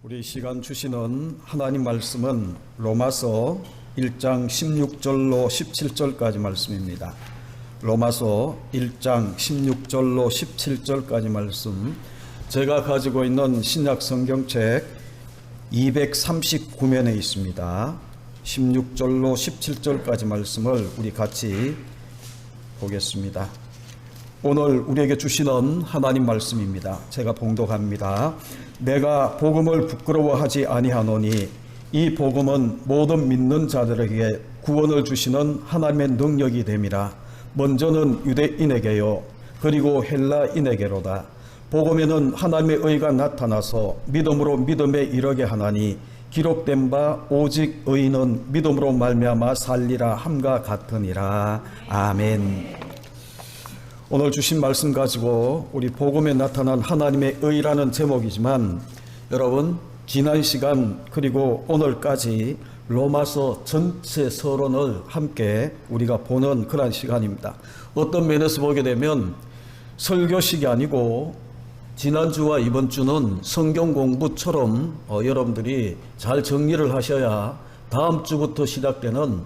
우리 시간 주시는 하나님 말씀은 로마서 1장 16절로 17절까지 말씀입니다. 로마서 1장 16절로 17절까지 말씀, 제가 가지고 있는 신약 성경책 239면에 있습니다. 16절로 17절까지 말씀을 우리 같이 보겠습니다. 오늘 우리에게 주시는 하나님 말씀입니다. 제가 봉독합니다. 내가 복음을 부끄러워하지 아니하노니 이 복음은 모든 믿는 자들에게 구원을 주시는 하나님의 능력이 됨이라. 먼저는 유대인에게요 그리고 헬라인에게로다. 복음에는 하나님의 의가 나타나서 믿음으로 믿음에 이르게 하나니 기록된 바 오직 의인은 믿음으로 말미암아 살리라 함과 같으니라. 아멘. 오늘 주신 말씀 가지고 우리 복음에 나타난 하나님의 의라는 제목이지만, 여러분 지난 시간 그리고 오늘까지 로마서 전체 서론을 함께 우리가 보는 그런 시간입니다. 어떤 면에서 보게 되면 설교식이 아니고 지난주와 이번 주는 성경 공부처럼 여러분들이 잘 정리를 하셔야 다음 주부터 시작되는,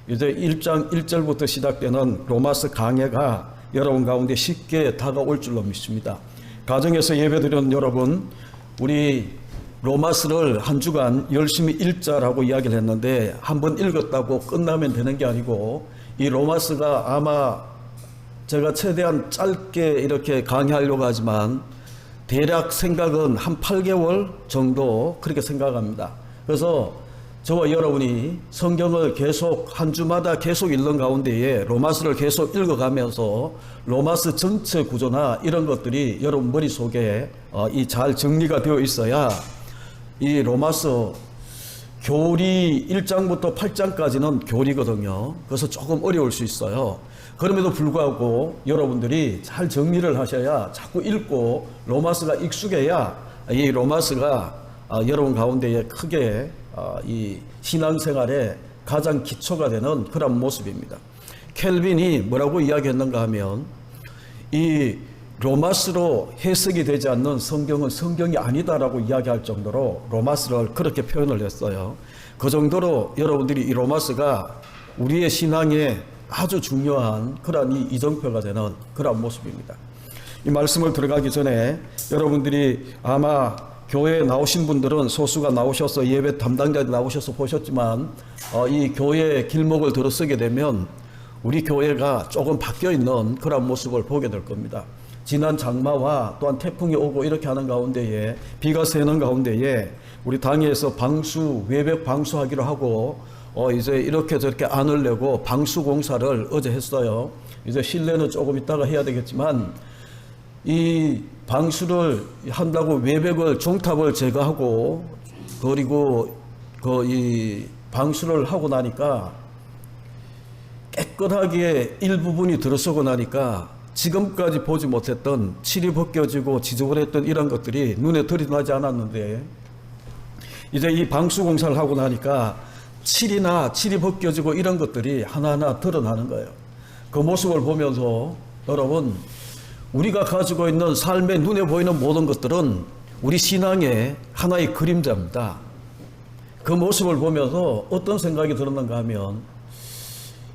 이제 1장 1절부터 시작되는 로마서 강해가 여러분 가운데 쉽게 다가올 줄로 믿습니다. 가정에서 예배드리는 여러분, 우리 로마서를 한 주간 열심히 읽자라고 이야기를 했는데, 한번 읽었다고 끝나면 되는 게 아니고, 이 로마서가 아마 제가 최대한 짧게 이렇게 강의하려고 하지만 대략 생각은 한 8개월 정도 그렇게 생각합니다. 그래서 저와 여러분이 성경을 계속 한 주마다 계속 읽는 가운데에 로마서를 계속 읽어가면서 로마서 전체 구조나 이런 것들이 여러분 머릿속에 잘 정리가 되어 있어야 이 로마서 교리 1장부터 8장까지는 교리거든요. 그래서 조금 어려울 수 있어요. 그럼에도 불구하고 여러분들이 잘 정리를 하셔야, 자꾸 읽고 로마서가 익숙해야 이 로마서가 여러분 가운데에 크게 이 신앙생활의 가장 기초가 되는 그런 모습입니다. 켈빈이 뭐라고 이야기했는가 하면, 이 로마서로 해석이 되지 않는 성경은 성경이 아니다라고 이야기할 정도로 로마서를 그렇게 표현을 했어요. 그 정도로 여러분들이 이 로마서가 우리의 신앙에 아주 중요한 그런 이 이정표가 되는 그런 모습입니다. 이 말씀을 들어가기 전에 여러분들이 아마 교회에 나오신 분들은 소수가 나오셔서 예배 담당자들이 나오셔서 보셨지만, 이 교회의 길목을 들어서게 되면 우리 교회가 조금 바뀌어 있는 그런 모습을 보게 될 겁니다. 지난 장마와 또한 태풍이 오고 이렇게 하는 가운데에, 비가 새는 가운데에 우리 당에서 방수, 외벽 방수하기로 하고 이제 이렇게 저렇게 안을 내고 방수 공사를 어제 했어요. 이제 실내는 조금 있다가 해야 되겠지만, 이 방수를 한다고 외벽을, 종탑을 제거하고 그리고 이 방수를 하고 나니까 깨끗하게 일부분이 들어서고 나니까 지금까지 보지 못했던 칠이 벗겨지고 지저분했던 이런 것들이 눈에 들이나지 않았는데, 이제 이 방수 공사를 하고 나니까 칠이 벗겨지고 이런 것들이 하나하나 드러나는 거예요. 그 모습을 보면서 여러분, 우리가 가지고 있는 삶의 눈에 보이는 모든 것들은 우리 신앙의 하나의 그림자입니다. 그 모습을 보면서 어떤 생각이 들었는가 하면,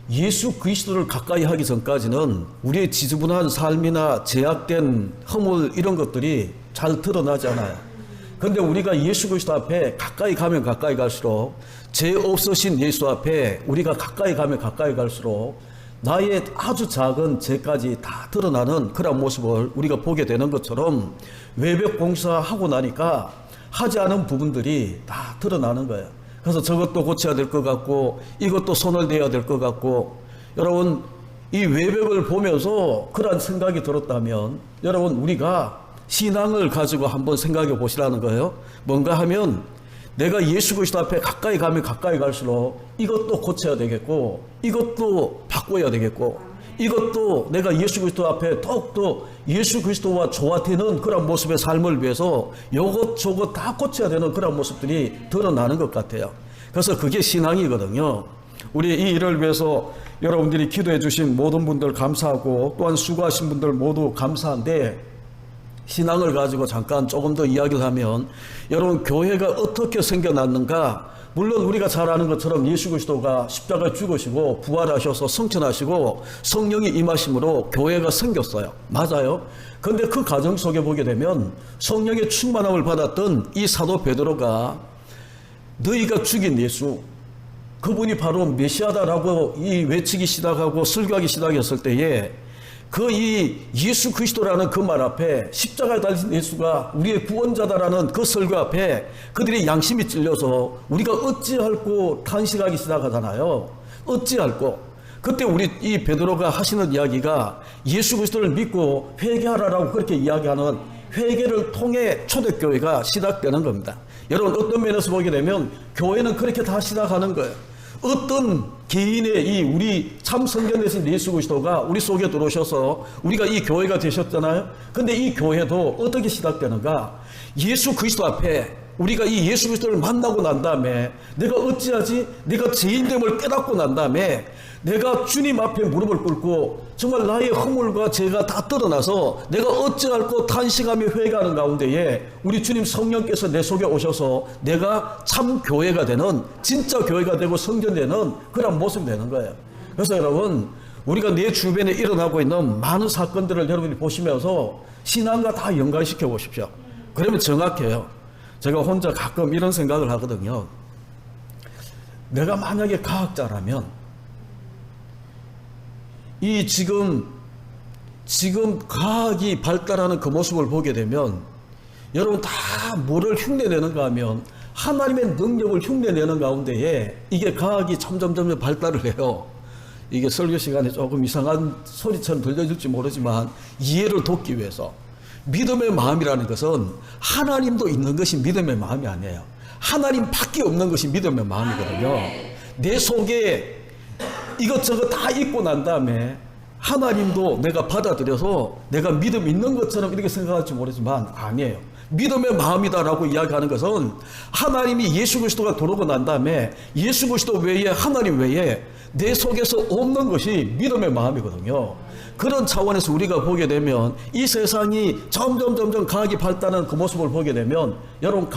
예수 그리스도를 가까이 하기 전까지는 우리의 지저분한 삶이나 제약된 허물 이런 것들이 잘 드러나지 않아요. 그런데 우리가 예수 그리스도 앞에 가까이 가면 가까이 갈수록, 죄 없으신 예수 앞에 우리가 가까이 가면 가까이 갈수록 나의 아주 작은 죄까지 다 드러나는 그런 모습을 우리가 보게 되는 것처럼, 외벽 공사하고 나니까 하지 않은 부분들이 다 드러나는 거예요. 그래서 저것도 고쳐야 될 것 같고 이것도 손을 대야 될 것 같고, 여러분 이 외벽을 보면서 그런 생각이 들었다면, 여러분 우리가 신앙을 가지고 한번 생각해 보시라는 거예요. 뭔가 하면 내가 예수 그리스도 앞에 가까이 가면 가까이 갈수록 이것도 고쳐야 되겠고, 이것도 바꿔야 되겠고, 이것도 내가 예수 그리스도 앞에 더욱더 예수 그리스도와 조화되는 그런 모습의 삶을 위해서 이것 저것 다 고쳐야 되는 그런 모습들이 드러나는 것 같아요. 그래서 그게 신앙이거든요. 우리 이 일을 위해서 여러분들이 기도해 주신 모든 분들 감사하고, 또한 수고하신 분들 모두 감사한데, 신앙을 가지고 잠깐 조금 더 이야기를 하면, 여러분 교회가 어떻게 생겨났는가? 물론 우리가 잘 아는 것처럼 예수 그리스도가 십자가에 죽으시고 부활하셔서 성천하시고 성령이 임하심으로 교회가 생겼어요. 맞아요. 그런데 그 과정 속에 보게 되면 성령의 충만함을 받았던 이 사도 베드로가 너희가 죽인 예수, 그분이 바로 메시아다라고 이 외치기 시작하고 설교하기 시작했을 때에 그 이 예수 그리스도라는 그 말 앞에, 십자가에 달린 예수가 우리의 구원자다라는 그 설교 앞에 그들의 양심이 찔려서 우리가 어찌할꼬 탄식하기 시작하잖아요. 어찌할꼬. 그때 우리 이 베드로가 하시는 이야기가 예수 그리스도를 믿고 회개하라라고 그렇게 이야기하는, 회개를 통해 초대교회가 시작되는 겁니다. 여러분 어떤 면에서 보게 되면 교회는 그렇게 다 시작하는 거예요. 어떤 개인의 이 우리 참 성전 되신 예수 그리스도가 우리 속에 들어오셔서 우리가 이 교회가 되셨잖아요. 근데 이 교회도 어떻게 시작되는가? 예수 그리스도 앞에 우리가 이 예수 그리스도를 만나고 난 다음에 내가 어찌하지? 내가 죄인됨을 깨닫고 난 다음에 내가 주님 앞에 무릎을 꿇고 정말 나의 허물과 죄가 다 드러나서 내가 어찌할꼬 탄식하며 회개하는 가운데에 우리 주님 성령께서 내 속에 오셔서 내가 참 교회가 되는, 진짜 교회가 되고 성전되는 그런 모습이 되는 거예요. 그래서 여러분, 우리가 내 주변에 일어나고 있는 많은 사건들을 여러분이 보시면서 신앙과 다 연관시켜 보십시오. 그러면 정확해요. 제가 혼자 가끔 이런 생각을 하거든요. 내가 만약에 과학자라면 이 지금 과학이 발달하는 그 모습을 보게 되면 여러분 다 뭐를 흉내내는가 하면 하나님의 능력을 흉내내는 가운데에 이게 과학이 점점 발달을 해요. 이게 설교 시간에 조금 이상한 소리처럼 들려질지 모르지만 이해를 돕기 위해서, 믿음의 마음이라는 것은 하나님도 있는 것이 믿음의 마음이 아니에요. 하나님밖에 없는 것이 믿음의 마음이거든요. 내 속에 이것저것 다 잊고 난 다음에 하나님도 내가 받아들여서 내가 믿음 있는 것처럼 이렇게 생각할지 모르지만 아니에요. 믿음의 마음이다라고 이야기하는 것은 하나님이 예수 그리스도가 들어오고 난 다음에 예수 그리스도 외에, 하나님 외에 내 속에서 없는 것이 믿음의 마음이거든요. 그런 차원에서 우리가 보게 되면 이 세상이 점점 과학이 발달하는 그 모습을 보게 되면, 여러분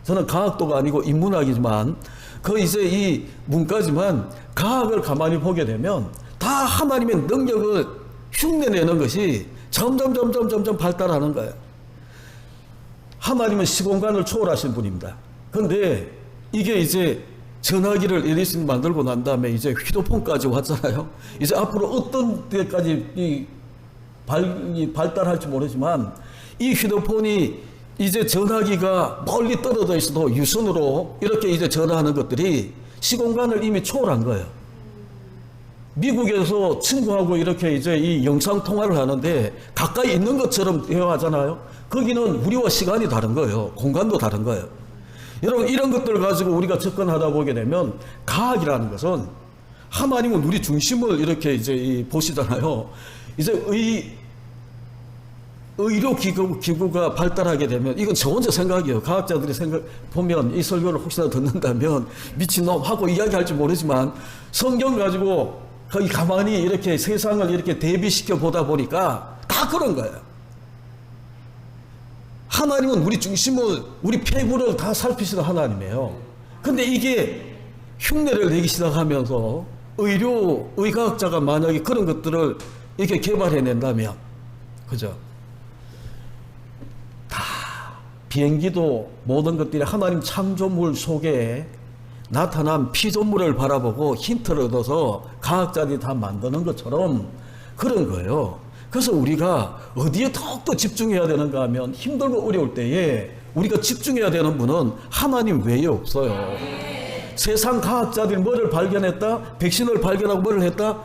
저는 과학도가 아니고 인문학이지만 그 이제 이 문과지만 과학을 가만히 보게 되면 다 하나님의 능력을 흉내내는 것이 점점 발달하는 거예요. 하나님은 시공간을 초월하신 분입니다. 그런데 이게 이제 전화기를 에디슨이 만들고 난 다음에 이제 휴대폰까지 왔잖아요. 이제 앞으로 어떤 데까지 발달할지 모르지만 이 휴대폰이 이제 전화기가 멀리 떨어져 있어도 유선으로 이렇게 이제 전화하는 것들이 시공간을 이미 초월한 거예요. 미국에서 친구하고 이렇게 이제 이 영상 통화를 하는데 가까이 있는 것처럼 대화하잖아요. 거기는 우리와 시간이 다른 거예요. 공간도 다른 거예요. 여러분 이런 것들을 가지고 우리가 접근하다 보게 되면 과학이라는 것은 하나님은 우리 중심을 이렇게 이제 보시잖아요. 이제 의료 기구가 발달하게 되면, 이건 저 혼자 생각이에요. 과학자들이 보면 이 설교를 혹시나 듣는다면 미친놈 하고 이야기할지 모르지만 성경 가지고 거기 가만히 이렇게 세상을 이렇게 대비시켜 보다 보니까 다 그런 거예요. 하나님은 우리 중심을, 우리 폐구를 다 살피시는 하나님이에요. 근데 이게 흉내를 내기 시작하면서 의과학자가 만약에 그런 것들을 이렇게 개발해낸다면, 그죠? 비행기도 모든 것들이 하나님 창조물 속에 나타난 피조물을 바라보고 힌트를 얻어서 과학자들이 다 만드는 것처럼 그런 거예요. 그래서 우리가 어디에 더욱더 집중해야 되는가 하면 힘들고 어려울 때에 우리가 집중해야 되는 분은 하나님 외에 없어요. 세상 과학자들이 뭐를 발견했다, 백신을 발견하고 뭐를 했다,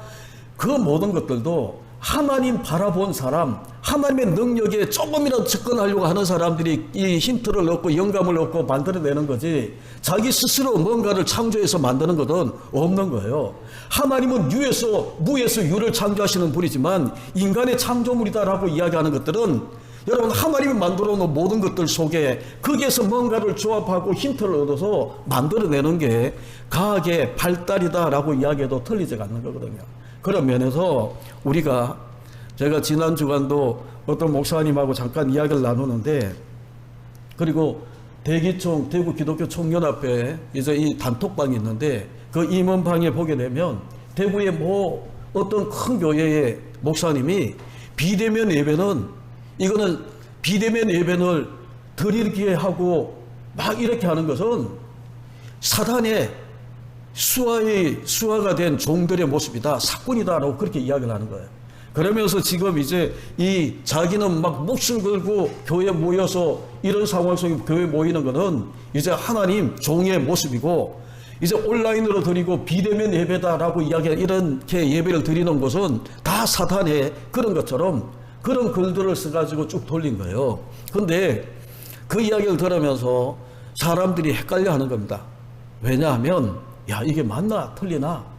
그 모든 것들도 하나님 바라본 사람, 하나님의 능력에 조금이라도 접근하려고 하는 사람들이 이 힌트를 얻고 영감을 얻고 만들어내는 거지, 자기 스스로 뭔가를 창조해서 만드는 것은 없는 거예요. 하나님은 무에서 유를 창조하시는 분이지만 인간의 창조물이다라고 이야기하는 것들은 여러분 하나님이 만들어 놓은 모든 것들 속에 거기에서 뭔가를 조합하고 힌트를 얻어서 만들어내는 게 과학의 발달이다라고 이야기해도 틀리지 않는 거거든요. 그런 면에서 우리가 제가 지난 주간도 어떤 목사님하고 잠깐 이야기를 나누는데, 그리고 대기총 대구 기독교 총연합회 이제 이 단톡방이 있는데 그 임원방에 보게 되면 대구의 뭐 어떤 큰 교회의 목사님이 비대면 예배는 이거는 비대면 예배를 드리게 하고 막 이렇게 하는 것은 사단의 수화가 된 종들의 모습이다, 사건이다라고 그렇게 이야기를 하는 거예요. 그러면서 지금 이제 이 자기는 막 몫을 걸고 교회에 모여서 이런 상황 속에 교회에 모이는 것은 이제 하나님 종의 모습이고, 이제 온라인으로 드리고 비대면 예배다라고 이야기하는 이렇게 예배를 드리는 것은 다 사탄의 그런 것처럼 그런 글들을 써가지고 쭉 돌린 거예요. 근데 그 이야기를 들으면서 사람들이 헷갈려 하는 겁니다. 왜냐하면 야, 이게 맞나 틀리나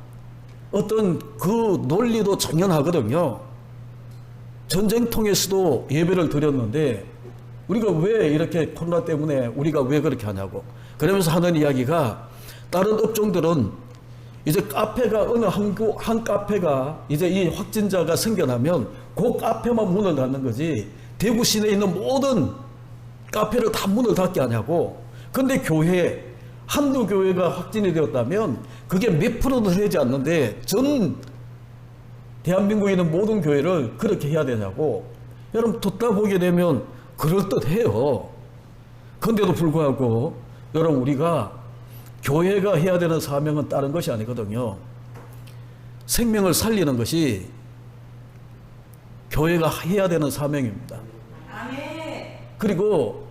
어떤 그 논리도 당연하거든요. 전쟁통에서도 예배를 드렸는데 우리가 왜 이렇게 코로나 때문에 우리가 왜 그렇게 하냐고. 그러면서 하는 이야기가, 다른 업종들은 이제 카페가 어느 한 카페가 이제 이 확진자가 생겨나면 그 카페만 문을 닫는 거지 대구 시내에 있는 모든 카페를 다 문을 닫게 하냐고. 근데 교회 한두 교회가 확진이 되었다면 그게 몇 프로도 되지 않는데 전 대한민국에 있는 모든 교회를 그렇게 해야 되냐고. 여러분 듣다 보게 되면 그럴듯해요. 그런데도 불구하고 여러분 우리가 교회가 해야 되는 사명은 다른 것이 아니거든요. 생명을 살리는 것이 교회가 해야 되는 사명입니다. 그리고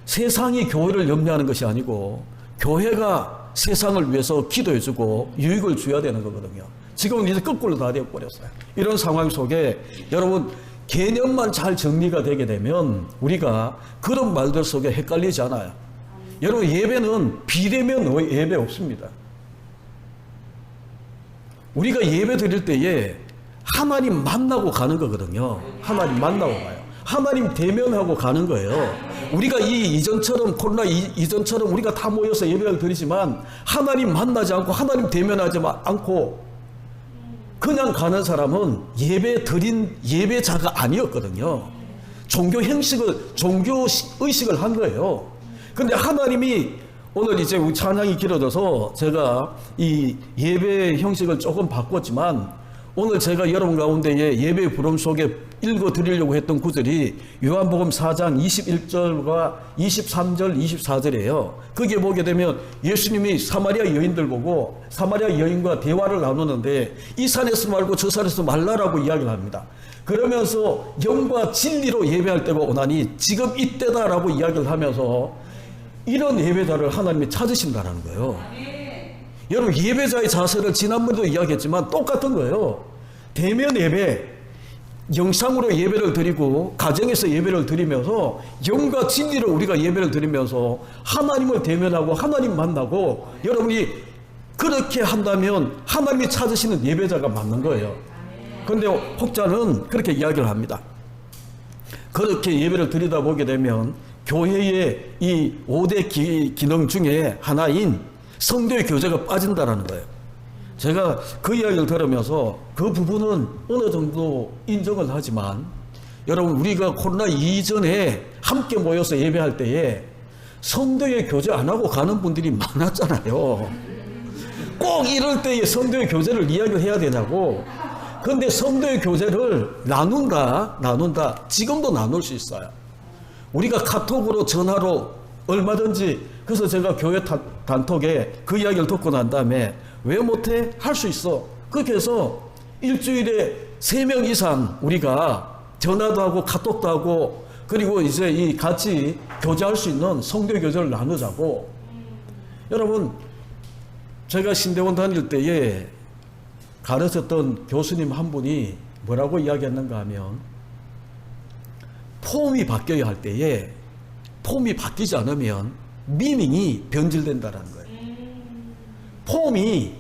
세상이 교회를 염려하는 것이 아니고 교회가 세상을 위해서 기도해주고 유익을 줘야 되는 거거든요. 지금은 이제 거꾸로 다 되어버렸어요. 이런 상황 속에 여러분 개념만 잘 정리가 되게 되면 우리가 그런 말들 속에 헷갈리지 않아요. 여러분 예배는 비대면 예배 없습니다. 우리가 예배 드릴 때에 하나님 만나고 가는 거거든요. 하나님 만나고 가요. 하나님 대면하고 가는 거예요. 우리가 이전처럼 코로나 이전처럼 우리가 다 모여서 예배를 드리지만 하나님 만나지 않고 하나님 대면하지 않고 그냥 가는 사람은 예배 드린 예배자가 아니었거든요. 종교 의식을 한 거예요. 근데 하나님이 오늘 이제 우리 찬양이 길어져서 제가 이 예배 형식을 조금 바꿨지만 오늘 제가 여러분 가운데에 예배 부름 속에 읽어 드리려고 했던 구절이 요한복음 4장 21절과 23절, 24절이에요. 거기에 보게 되면 예수님이 사마리아 여인들 보고 사마리아 여인과 대화를 나누는데 이 산에서 말고 저 산에서 말라라고 이야기를 합니다. 그러면서 영과 진리로 예배할 때가 오나니 지금 이때다라고 이야기를 하면서 이런 예배자를 하나님이 찾으신다는 거예요. 여러분 예배자의 자세를 지난번에도 이야기했지만 똑같은 거예요. 대면 예배, 영상으로 예배를 드리고 가정에서 예배를 드리면서 영과 진리로 우리가 예배를 드리면서 하나님을 대면하고 하나님 만나고 여러분이 그렇게 한다면 하나님이 찾으시는 예배자가 맞는 거예요. 그런데 혹자는 그렇게 이야기를 합니다. 그렇게 예배를 드리다 보게 되면 교회의 이 5대 기능 중에 하나인 성도의 교제가 빠진다는 거예요. 제가 그 이야기를 들으면서 그 부분은 어느 정도 인정을 하지만 여러분 우리가 코로나 이전에 함께 모여서 예배할 때에 성도의 교제 안 하고 가는 분들이 많았잖아요. 꼭 이럴 때에 성도의 교제를 이야기를 해야 되냐고. 그런데 성도의 교제를 나눈다. 지금도 나눌 수 있어요. 우리가 카톡으로 전화로 얼마든지. 그래서 제가 교회 단톡에 그 이야기를 듣고 난 다음에 왜 못해? 할 수 있어. 그렇게 해서 일주일에 3명 이상 우리가 전화도 하고 카톡도 하고 그리고 이제 이 같이 교제할 수 있는 성도 교제를 나누자고. 여러분 제가 신대원 다닐 때에 가르쳤던 교수님 한 분이 뭐라고 이야기했는가 하면 폼이 바뀌어야 할 때에 폼이 바뀌지 않으면 미닝이 변질된다는 거예요. 폼이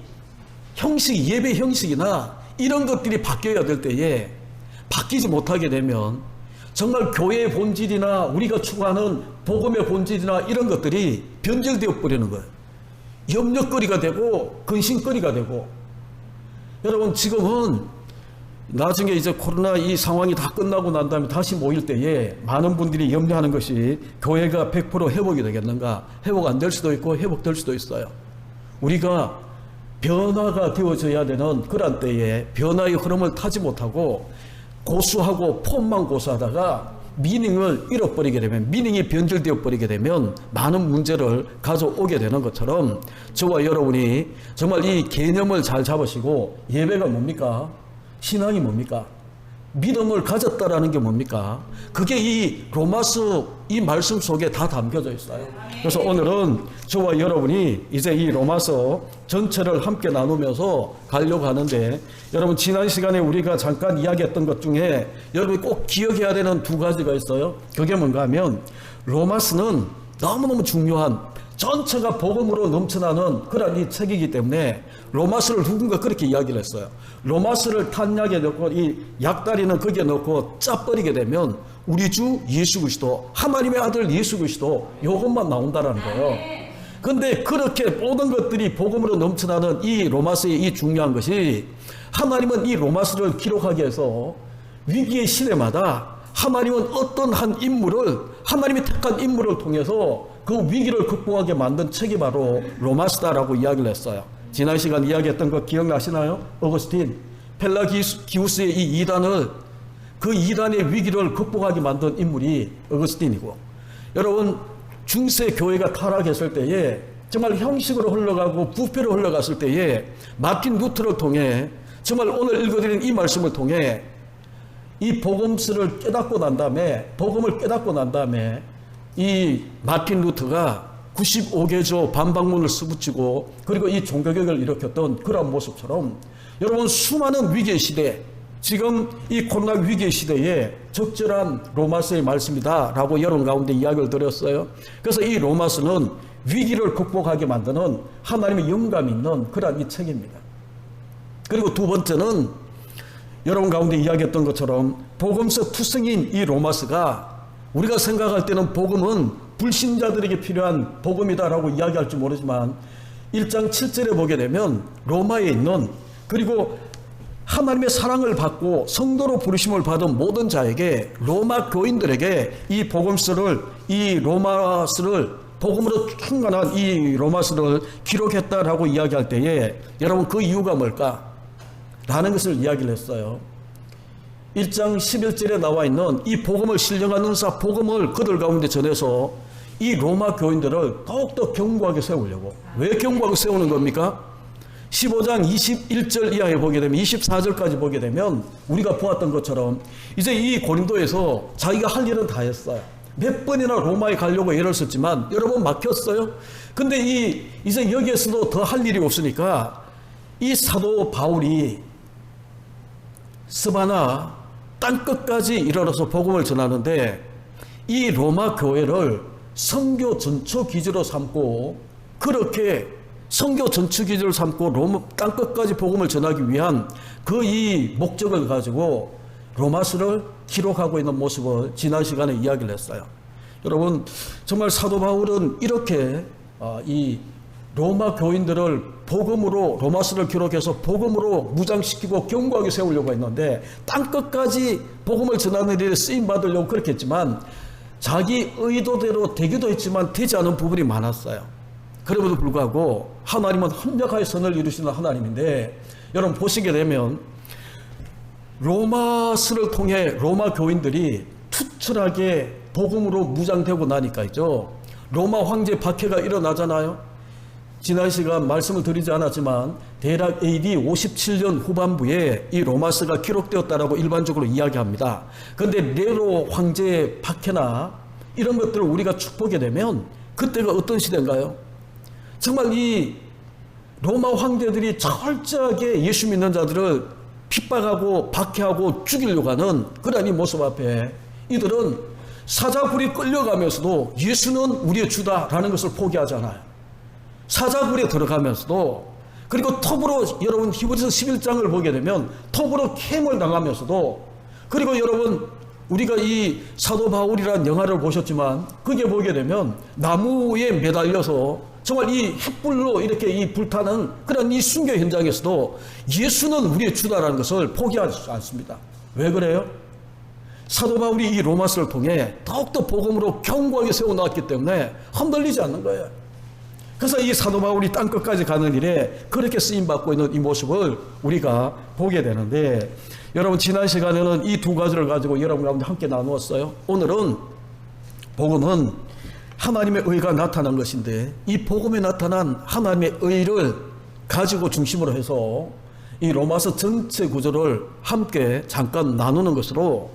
예배 형식이나 이런 것들이 바뀌어야 될 때에 바뀌지 못하게 되면 정말 교회의 본질이나 우리가 추구하는 복음의 본질이나 이런 것들이 변질되어 버리는 거예요. 염려거리가 되고 근심거리가 되고. 여러분 지금은 나중에 이제 코로나 이 상황이 다 끝나고 난 다음에 다시 모일 때에 많은 분들이 염려하는 것이 교회가 100% 회복이 되겠는가? 회복 안 될 수도 있고 회복될 수도 있어요. 우리가 변화가 되어져야 되는 그런 때에 변화의 흐름을 타지 못하고 고수하고 폼만 고수하다가 미닝을 잃어버리게 되면, 미닝이 변질되어 버리게 되면 많은 문제를 가져오게 되는 것처럼 저와 여러분이 정말 이 개념을 잘 잡으시고, 예배가 뭡니까? 신앙이 뭡니까? 믿음을 가졌다라는 게 뭡니까? 그게 이 로마서 이 말씀 속에 다 담겨져 있어요. 그래서 오늘은 저와 여러분이 이제 이 로마서 전체를 함께 나누면서 가려고 하는데, 여러분 지난 시간에 우리가 잠깐 이야기했던 것 중에 여러분이 꼭 기억해야 되는 두 가지가 있어요. 그게 뭔가 하면, 로마서는 너무너무 중요한, 전체가 복음으로 넘쳐나는 그런 이 책이기 때문에 로마서를 누군가 그렇게 이야기를 했어요. 로마서를 탄약에 넣고 이 약다리는 거기에 넣고 짜버리게 되면 우리 주 예수 그리스도, 하나님의 아들 예수 그리스도 이것만 나온다라는 거예요. 근데 그렇게 모든 것들이 복음으로 넘쳐나는 이 로마서의 이 중요한 것이, 하나님은 이 로마서를 기록하기 위해서 위기의 시대마다 하나님은 어떤 한 인물을, 하나님이 택한 인물을 통해서 그 위기를 극복하게 만든 책이 바로 로마서다라고 이야기를 했어요. 지난 시간 이야기했던 거 기억나시나요? 어거스틴, 펠라기우스의 이 이단을, 그 이단의 위기를 극복하게 만든 인물이 어거스틴이고, 여러분 중세 교회가 타락했을 때에 정말 형식으로 흘러가고 부패로 흘러갔을 때에 마틴 루터를 통해, 정말 오늘 읽어드린 이 말씀을 통해 이 복음을 깨닫고 난 다음에 이 마틴 루터가 95개조 반박문을 쓰붙이고 그리고 이 종교개혁을 일으켰던 그런 모습처럼, 여러분 수많은 위기의 시대, 지금 이 코로나 위기의 시대에 적절한 로마서의 말씀이다 라고 여러분 가운데 이야기를 드렸어요. 그래서 이 로마서는 위기를 극복하게 만드는 하나님의 영감이 있는 그런 이 책입니다. 그리고 두 번째는 여러분 가운데 이야기했던 것처럼 복음서 투성인 이 로마서가, 우리가 생각할 때는 복음은 불신자들에게 필요한 복음이다라고 이야기할지 모르지만 1장 7절에 보게 되면 로마에 있는, 그리고 하나님의 사랑을 받고 성도로 부르심을 받은 모든 자에게, 로마 교인들에게 이 복음서를, 이 로마서를, 복음으로 충만한 이 로마서를 기록했다라고 이야기할 때에 여러분 그 이유가 뭘까? 라는 것을 이야기를 했어요. 1장 11절에 나와 있는 이 복음을 신령한 은사, 복음을 그들 가운데 전해서 이 로마 교인들을 더욱더 견고하게 세우려고. 왜 견고하게 세우는 겁니까? 15장 21절 이하에 보게 되면, 24절까지 보게 되면 우리가 보았던 것처럼 이제 이 고린도에서 자기가 할 일은 다 했어요. 몇 번이나 로마에 가려고 애를 썼지만 여러분 막혔어요. 근데 이제 여기에서도 더 할 일이 없으니까 이 사도 바울이 스바나 땅끝까지 이르러서 복음을 전하는데, 이 로마 교회를 선교 전초 기지로 삼고, 그렇게 선교 전초 기지를 삼고 로마 땅끝까지 복음을 전하기 위한 그 이 목적을 가지고 로마서를 기록하고 있는 모습을 지난 시간에 이야기를 했어요. 여러분 정말 사도 바울은 이렇게 이 로마 교인들을 복음으로, 로마서를 기록해서 복음으로 무장시키고 견고하게 세우려고 했는데, 땅끝까지 복음을 전하는 일에 쓰임받으려고 그렇게 했지만 자기 의도대로 되기도 했지만 되지 않은 부분이 많았어요. 그럼에도 불구하고 하나님은 합력하여 선을 이루시는 하나님인데, 여러분 보시게 되면 로마서를 통해 로마 교인들이 투철하게 복음으로 무장되고 나니까 있죠, 로마 황제 박해가 일어나잖아요. 지난 시간 말씀을 드리지 않았지만 대략 AD 57년 후반부에 이 로마서가 기록되었다라고 일반적으로 이야기합니다. 그런데 네로 황제의 박해나 이런 것들을 우리가 축복하게 되면 그때가 어떤 시대인가요? 정말 이 로마 황제들이 철저하게 예수 믿는 자들을 핍박하고 박해하고 죽이려고 하는 그런 이 모습 앞에 이들은 사자굴이 끌려가면서도 예수는 우리의 주다라는 것을 포기하잖아요. 사자굴에 들어가면서도, 그리고 톱으로, 여러분 히브리서 11장을 보게 되면 톱으로 캠을 당하면서도, 그리고 여러분 우리가 이 사도 바울이라는 영화를 보셨지만 거기에 보게 되면 나무에 매달려서 정말 이 횃불로 이렇게 이 불타는 그런 이 순교 현장에서도 예수는 우리의 주다라는 것을 포기하지 않습니다. 왜 그래요? 사도 바울이 이 로마서를 통해 더욱더 복음으로 견고하게 세워놨기 때문에 흔들리지 않는 거예요. 그래서 이 사도 바울이 땅끝까지 가는 일에 그렇게 쓰임받고 있는 이 모습을 우리가 보게 되는데, 여러분 지난 시간에는 이 두 가지를 가지고 여러분 가운데 함께 나누었어요. 오늘은 복음은 하나님의 의가 나타난 것인데, 이 복음에 나타난 하나님의 의를 가지고 중심으로 해서 이 로마서 전체 구조를 함께 잠깐 나누는 것으로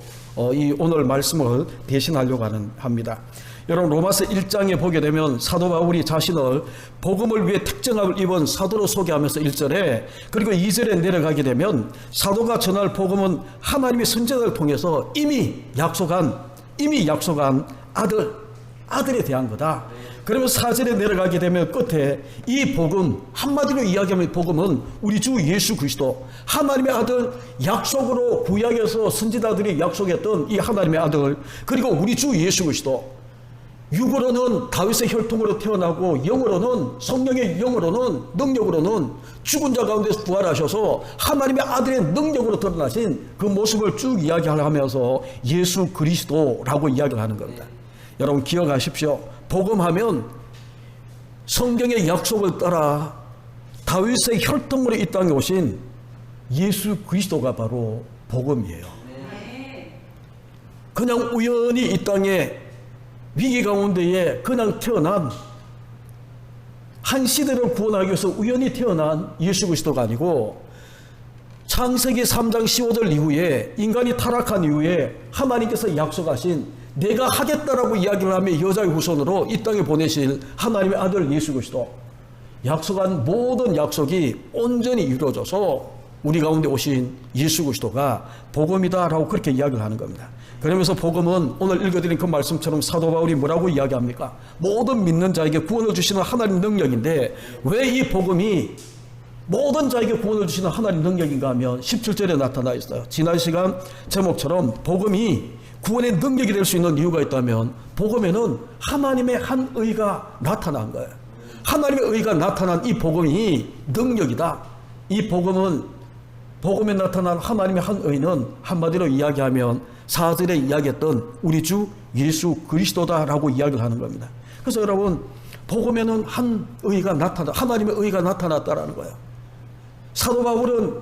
이 오늘 말씀을 대신하려고 합니다. 여러분 로마서 1장에 보게 되면 사도 바울이 자신을 복음을 위해 특정함을 입은 사도로 소개하면서 1절에, 그리고 2절에 내려가게 되면 사도가 전할 복음은 하나님의 선지자를 통해서 이미 약속한 아들에 대한 거다. 그러면 4절에 내려가게 되면 끝에 이 복음, 한마디로 이야기하면 복음은 우리 주 예수 그리스도, 하나님의 아들, 약속으로 구약에서 선지자들이 약속했던 이 하나님의 아들, 그리고 우리 주 예수 그리스도, 육으로는 다윗의 혈통으로 태어나고 영으로는, 성령의 영으로는, 능력으로는 죽은 자 가운데서 부활하셔서 하나님의 아들의 능력으로 드러나신 그 모습을 쭉 이야기하면서 예수 그리스도라고 이야기를 하는 겁니다. 여러분 기억하십시오. 복음하면 성경의 약속을 따라 다윗의 혈통으로 이 땅에 오신 예수 그리스도가 바로 복음이에요. 그냥 우연히 이 땅에 위기 가운데에 그냥 태어난, 한 시대를 구원하기 위해서 우연히 태어난 예수 그리스도가 아니고, 창세기 3장 15절 이후에 인간이 타락한 이후에 하나님께서 약속하신, 내가 하겠다라고 이야기를 하며 여자의 후손으로 이 땅에 보내실 하나님의 아들 예수 그리스도, 약속한 모든 약속이 온전히 이루어져서 우리 가운데 오신 예수 그리스도가 복음이다라고 그렇게 이야기를 하는 겁니다. 그러면서 복음은 오늘 읽어드린 그 말씀처럼 사도 바울이 뭐라고 이야기합니까? 모든 믿는 자에게 구원을 주시는 하나님 능력인데, 왜 이 복음이 모든 자에게 구원을 주시는 하나님 능력인가 하면 17절에 나타나 있어요. 지난 시간 제목처럼 복음이 구원의 능력이 될 수 있는 이유가 있다면, 복음에는 하나님의 한 의가 나타난 거예요. 하나님의 의가 나타난 이 복음이 능력이다. 이 복음은, 복음에 나타난 하나님의 한 의는 한마디로 이야기하면 4절에 이야기했던 우리 주 예수 그리스도다라고 이야기를 하는 겁니다. 그래서 여러분 복음에는 한 의가 하나님의 의가 나타났다라는 거예요. 사도 바울은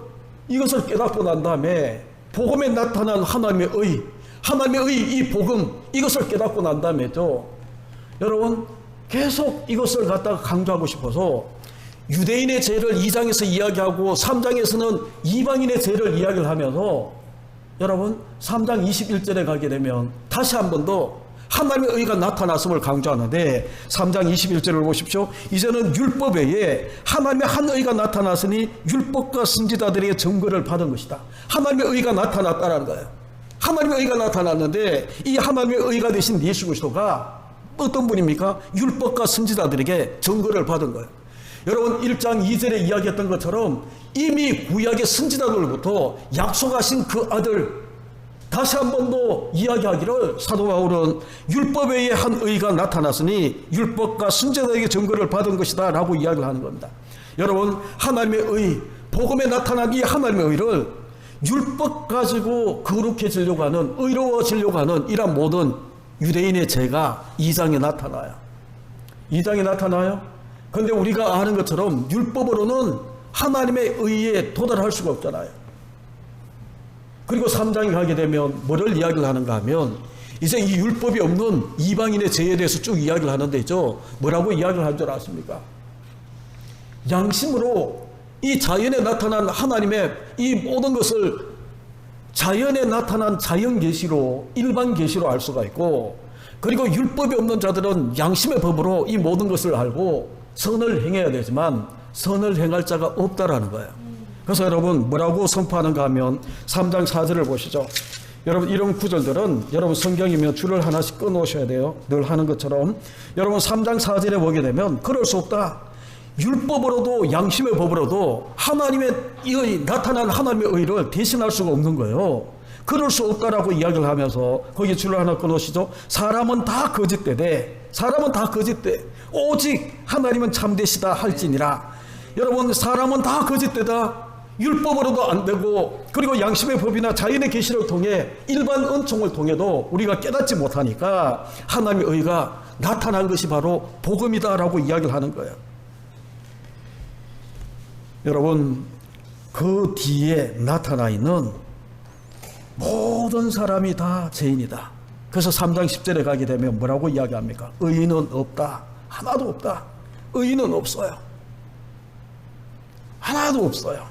이것을 깨닫고 난 다음에 복음에 나타난 하나님의 의, 이 복음, 이것을 깨닫고 난 다음에죠, 여러분 계속 이것을 갖다가 강조하고 싶어서 유대인의 죄를 2장에서 이야기하고 3장에서는 이방인의 죄를 이야기를 하면서, 여러분 3장 21절에 가게 되면 다시 한 번 더 하나님의 의가 나타났음을 강조하는데, 3장 21절을 보십시오. 이제는 율법 외에 하나님의 한 의가 나타났으니 율법과 선지자들의 증거를 받은 것이다. 하나님의 의가 나타났다는 거예요. 하나님의 의가 나타났는데, 이 하나님의 의가 되신 예수 그리스도가 어떤 분입니까? 율법과 선지자들에게 증거를 받은 거예요. 여러분 1장 2절에 이야기했던 것처럼 이미 구약의 선지자들로부터 약속하신 그 아들, 다시 한 번 더 이야기하기를 사도 바울은 율법 외에 한 의가 나타났으니 율법과 선지자에게 증거를 받은 것이다 라고 이야기를 하는 겁니다. 여러분 하나님의 의, 복음에 나타난 이 하나님의 의를 율법 가지고 거룩해지려고 하는, 의로워지려고 하는 이런 모든 유대인의 죄가 2장에 나타나요. 2장에 나타나요. 그런데 우리가 아는 것처럼 율법으로는 하나님의 의에 도달할 수가 없잖아요. 그리고 3장에 가게 되면 뭐를 이야기를 하는가 하면, 이제 이 율법이 없는 이방인의 죄에 대해서 쭉 이야기를 하는데 있죠. 뭐라고 이야기를 한 줄 아십니까? 양심으로 이 자연에 나타난 하나님의 이 모든 것을 자연에 나타난 자연 계시로, 일반 계시로 알 수가 있고, 그리고 율법이 없는 자들은 양심의 법으로 이 모든 것을 알고 선을 행해야 되지만 선을 행할 자가 없다라는 거예요. 그래서 여러분 뭐라고 선포하는가 하면 3장 4절을 보시죠. 여러분 이런 구절들은 여러분 성경이면 줄을 하나씩 끊어오셔야 돼요. 늘 하는 것처럼. 여러분 3장 4절에 보게 되면 그럴 수 없다. 율법으로도 양심의 법으로도 하나님의 의, 나타난 하나님의 의를 대신할 수가 없는 거예요. 그럴 수 없다라고 이야기를 하면서 거기에 줄을 하나 끊으시죠. 사람은 다 거짓되되, 사람은 다 거짓되 오직 하나님은 참되시다 할지니라. 여러분, 사람은 다 거짓되다. 율법으로도 안 되고, 그리고 양심의 법이나 자연의 계시를 통해 일반 은총을 통해도 우리가 깨닫지 못하니까 하나님의 의가 나타난 것이 바로 복음이다라고 이야기를 하는 거예요. 여러분, 그 뒤에 나타나 있는 모든 사람이 다 죄인이다. 그래서 3장 10절에 가게 되면 뭐라고 이야기합니까? 의인은 없다. 하나도 없다. 의인은 없어요. 하나도 없어요.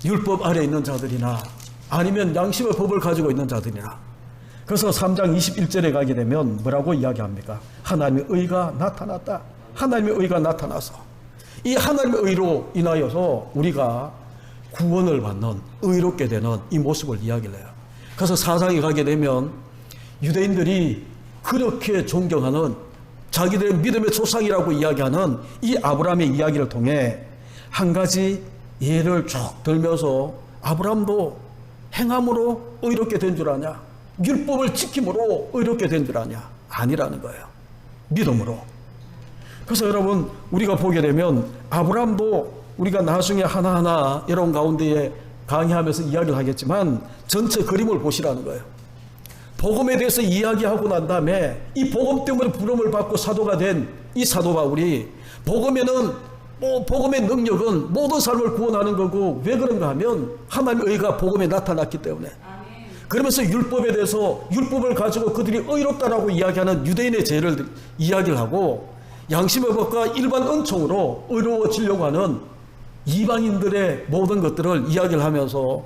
율법 아래 있는 자들이나 아니면 양심의 법을 가지고 있는 자들이나. 그래서 3장 21절에 가게 되면 뭐라고 이야기합니까? 하나님의 의가 나타났다. 하나님의 의가 나타나서 이 하나님의 의로 인하여서 우리가 구원을 받는, 의롭게 되는 이 모습을 이야기를 해요. 그래서 4장에 가게 되면 유대인들이 그렇게 존경하는 자기들의 믿음의 조상이라고 이야기하는 이 아브라함의 이야기를 통해 한 가지 예를 쭉 들면서 아브라함도 행함으로 의롭게 된 줄 아냐? 율법을 지킴으로 의롭게 된 줄 아냐? 아니라는 거예요. 믿음으로. 그래서 여러분, 우리가 보게 되면 아브라함도 우리가 나중에 하나하나 여러분 가운데에 강의하면서 이야기를 하겠지만 전체 그림을 보시라는 거예요. 복음에 대해서 이야기하고 난 다음에 이 복음 때문에 부름을 받고 사도가 된 이 사도 바울이 복음에는 복음의 능력은 모든 삶을 구원하는 거고, 왜 그런가 하면 하나님의 의가 복음에 나타났기 때문에. 그러면서 율법에 대해서 율법을 가지고 그들이 의롭다라고 이야기하는 유대인의 죄를 이야기를 하고, 양심의 법과 일반 은총으로 의로워지려고 하는 이방인들의 모든 것들을 이야기를 하면서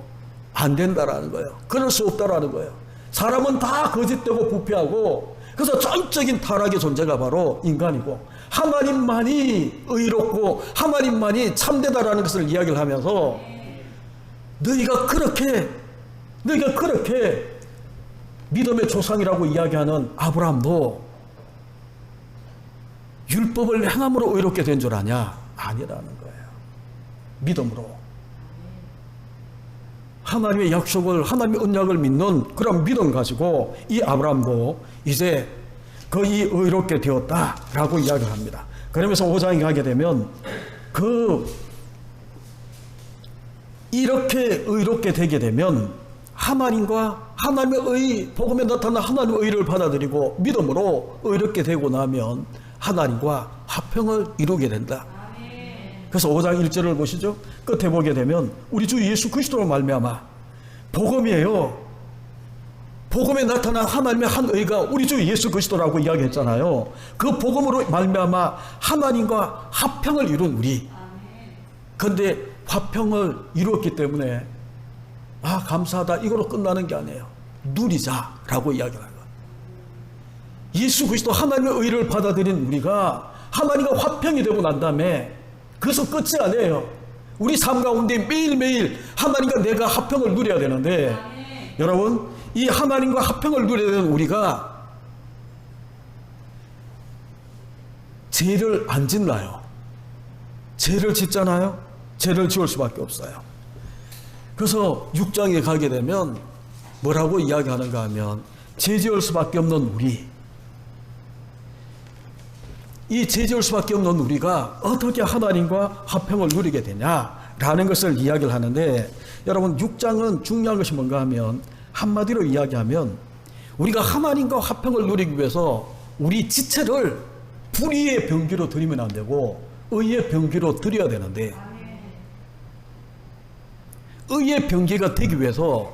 안 된다라는 거예요. 그럴 수 없다라는 거예요. 사람은 다 거짓되고 부패하고, 그래서 전적인 타락의 존재가 바로 인간이고, 하나님만이 의롭고 하나님만이 참되다라는 것을 이야기를 하면서 너희가 그렇게 믿음의 조상이라고 이야기하는 아브라함도 율법을 행함으로 의롭게 된 줄 아냐? 아니라는 거예요. 믿음으로. 하나님의 약속을, 하나님의 언약을 믿는 그런 믿음 가지고 이 아브라함도 이제 거의 의롭게 되었다라고 이야기를 합니다. 그러면서 5장에 가게 되면 이렇게 의롭게 되게 되면 하나님과 하나님의 의, 복음에 나타난 하나님의 의를 받아들이고 믿음으로 의롭게 되고 나면 하나님과 화평을 이루게 된다. 그래서 5장 1절을 보시죠. 끝에 보게 되면 우리 주 예수 그리스도로 말미암아, 복음이에요. 복음에 나타난 하나님의 한 의가 우리 주 예수 그리스도라고 이야기했잖아요. 그 복음으로 말미암아 하나님과 화평을 이룬 우리. 그런데 화평을 이루었기 때문에 감사하다 이거로 끝나는 게 아니에요. 누리자라고 이야기를 하는 거예요. 예수 그리스도 하나님의 의를 받아들인 우리가 하나님과 화평이 되고 난 다음에 그래서 끝이 아니에요. 우리 삶 가운데 매일매일 하나님과 내가 화평을 누려야 되는데, 여러분, 이 하나님과 화평을 누려야 되는 우리가 죄를 안 짓나요? 죄를 짓잖아요? 죄를 지을 수밖에 없어요. 그래서 6장에 가게 되면 뭐라고 이야기하는가 하면 죄 지을 수밖에 없는 우리, 이 죄 지을 수밖에 없는 우리가 어떻게 하나님과 화평을 누리게 되냐라는 것을 이야기를 하는데, 여러분 6장은 중요한 것이 뭔가 하면 한마디로 이야기하면 우리가 하나님과 화평을 누리기 위해서 우리 지체를 불의의 병기로 드리면 안 되고 의의 병기로 드려야 되는데, 의의 병기가 되기 위해서